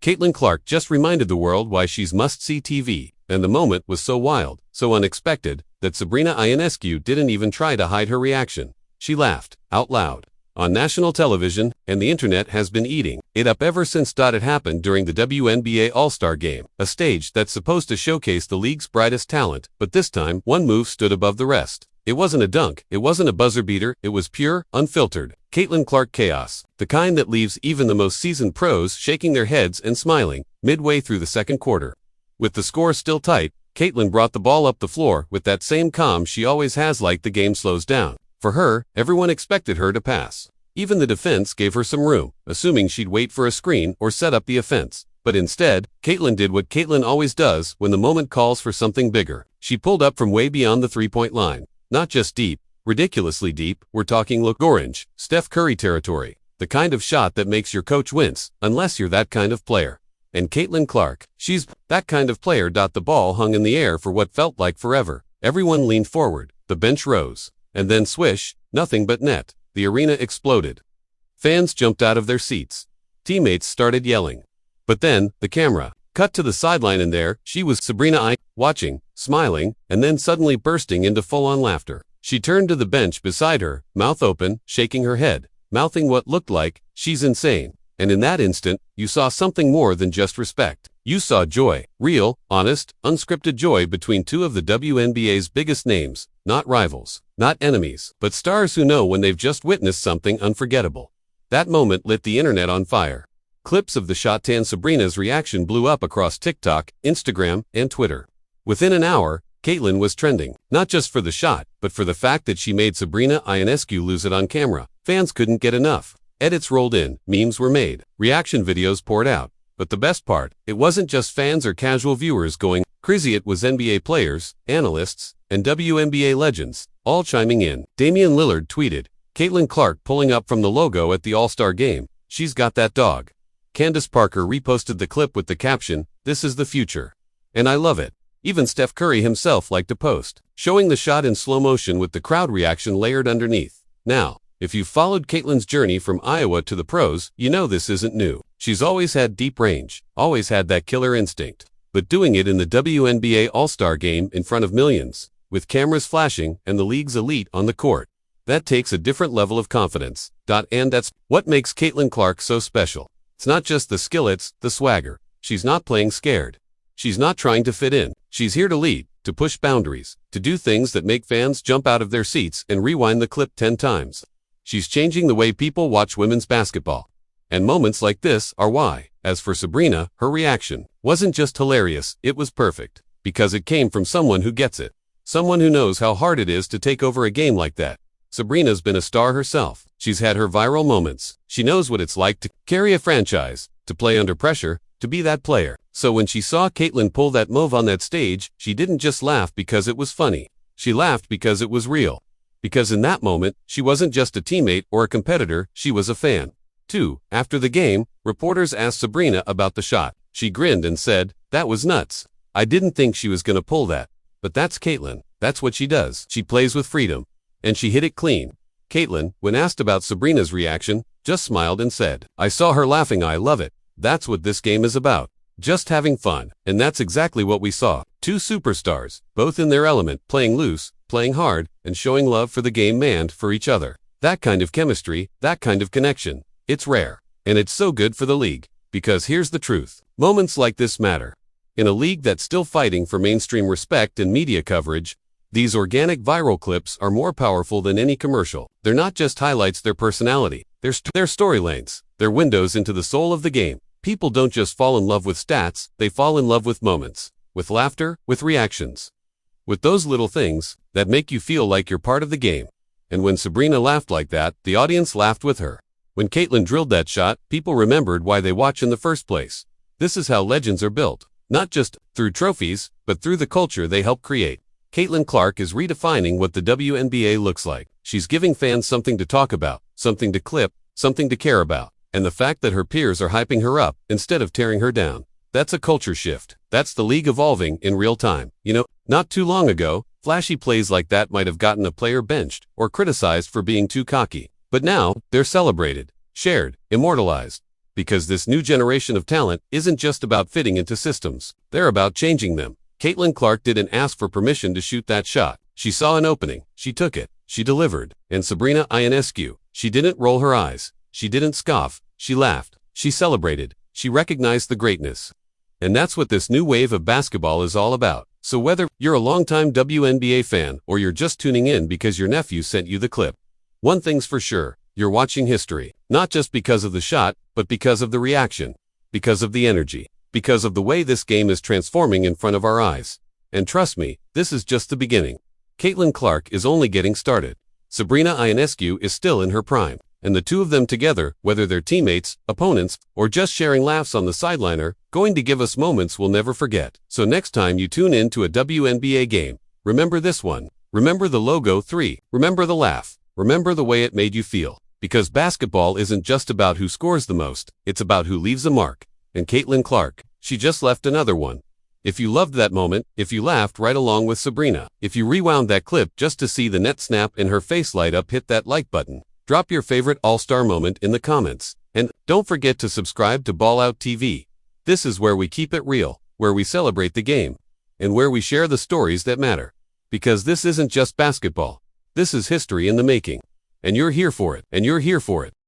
Caitlyn Clark just reminded the world why she's must-see TV, and the moment was so wild, so unexpected, that Sabrina Ionescu didn't even try to hide her reaction. She laughed, out loud, on national television, and the internet has been eating it up ever since. It happened during the WNBA All-Star Game, a stage that's supposed to showcase the league's brightest talent, but this time, one move stood above the rest. It wasn't a dunk, it wasn't a buzzer beater, it was pure, unfiltered Caitlyn Clark chaos, the kind that leaves even the most seasoned pros shaking their heads and smiling, midway through the second quarter. With the score still tight, Caitlyn brought the ball up the floor with that same calm she always has like the game slows down. For her, everyone expected her to pass. Even the defense gave her some room, assuming she'd wait for a screen or set up the offense. But instead, Caitlyn did what Caitlyn always does when the moment calls for something bigger. She pulled up from way beyond the three-point line. Not just deep, ridiculously deep, we're talking look orange, Steph Curry territory. The kind of shot that makes your coach wince, unless you're that kind of player. And Caitlyn Clark, she's that kind of player. The ball hung in the air for what felt like forever. Everyone leaned forward, the bench rose. And then swish, nothing but net. The arena exploded. Fans jumped out of their seats. Teammates started yelling. But then, the camera cut to the sideline, and there she was, Sabrina Ionescu, watching, smiling, and then suddenly bursting into full-on laughter. She turned to the bench beside her, mouth open, shaking her head, mouthing what looked like, "She's insane." And in that instant, you saw something more than just respect. You saw joy, real, honest, unscripted joy between two of the WNBA's biggest names, not rivals, not enemies, but stars who know when they've just witnessed something unforgettable. That moment lit the internet on fire. Clips of the shot and Sabrina's reaction blew up across TikTok, Instagram, and Twitter. Within an hour, Caitlyn was trending, not just for the shot, but for the fact that she made Sabrina Ionescu lose it on camera. Fans couldn't get enough. Edits rolled in, memes were made, reaction videos poured out. But the best part, it wasn't just fans or casual viewers going crazy. It was NBA players, analysts, and WNBA legends, all chiming in. Damian Lillard tweeted, "Caitlyn Clark pulling up from the logo at the All-Star Game. She's got that dog." Candace Parker reposted the clip with the caption, "This is the future. And I love it." Even Steph Curry himself liked to post, showing the shot in slow motion with the crowd reaction layered underneath. Now, if you've followed Caitlyn's journey from Iowa to the pros, you know this isn't new. She's always had deep range, always had that killer instinct. But doing it in the WNBA All-Star Game in front of millions, with cameras flashing and the league's elite on the court, that takes a different level of confidence. And that's what makes Caitlyn Clark so special. It's not just the skill, it's the swagger. She's not playing scared. She's not trying to fit in. She's here to lead, to push boundaries, to do things that make fans jump out of their seats and rewind the clip 10 times. She's changing the way people watch women's basketball. And moments like this are why. As for Sabrina, her reaction wasn't just hilarious, it was perfect. Because it came from someone who gets it. Someone who knows how hard it is to take over a game like that. Sabrina's been a star herself. She's had her viral moments. She knows what it's like to carry a franchise, to play under pressure, to be that player. So when she saw Caitlyn pull that move on that stage, she didn't just laugh because it was funny. She laughed because it was real. Because in that moment, she wasn't just a teammate or a competitor, she was a fan. 2. After the game, reporters asked Sabrina about the shot. She grinned and said, "That was nuts. I didn't think she was gonna pull that. But that's Caitlyn. That's what she does. She plays with freedom. And she hit it clean." Caitlyn, when asked about Sabrina's reaction, just smiled and said, "I saw her laughing. I love it. That's what this game is about. Just having fun." And that's exactly what we saw. Two superstars, both in their element, playing loose, playing hard, and showing love for the game and for each other. That kind of chemistry, that kind of connection. It's rare. And it's so good for the league. Because here's the truth. Moments like this matter. In a league that's still fighting for mainstream respect and media coverage, these organic viral clips are more powerful than any commercial. They're not just highlights, they're personality. They're storylines. They're windows into the soul of the game. People don't just fall in love with stats, they fall in love with moments. With laughter, with reactions. With those little things that make you feel like you're part of the game. And when Sabrina laughed like that, the audience laughed with her. When Caitlyn drilled that shot, people remembered why they watch in the first place. This is how legends are built. Not just through trophies, but through the culture they help create. Caitlyn Clark is redefining what the WNBA looks like. She's giving fans something to talk about, something to clip, something to care about. And the fact that her peers are hyping her up instead of tearing her down. That's a culture shift. That's the league evolving in real time. You know, not too long ago, flashy plays like that might have gotten a player benched or criticized for being too cocky. But now, they're celebrated, shared, immortalized. Because this new generation of talent isn't just about fitting into systems. They're about changing them. Caitlyn Clark didn't ask for permission to shoot that shot. She saw an opening. She took it. She delivered. And Sabrina Ionescu, she didn't roll her eyes. She didn't scoff. She laughed. She celebrated. She recognized the greatness. And that's what this new wave of basketball is all about. So whether you're a longtime WNBA fan or you're just tuning in because your nephew sent you the clip, one thing's for sure, you're watching history. Not just because of the shot, but because of the reaction, because of the energy, because of the way this game is transforming in front of our eyes. And trust me, this is just the beginning. Caitlyn Clark is only getting started. Sabrina Ionescu is still in her prime. And the two of them together, whether they're teammates, opponents, or just sharing laughs on the sideline, are going to give us moments we'll never forget. So next time you tune in to a WNBA game, remember this one. Remember the logo 3. Remember the laugh. Remember the way it made you feel. Because basketball isn't just about who scores the most, it's about who leaves a mark. And Caitlyn Clark, she just left another one. If you loved that moment, if you laughed right along with Sabrina, if you rewound that clip just to see the net snap and her face light up, hit that like button. Drop your favorite all-star moment in the comments. And don't forget to subscribe to Ball Out TV. This is where we keep it real, where we celebrate the game, and where we share the stories that matter. Because this isn't just basketball. This is history in the making. And you're here for it.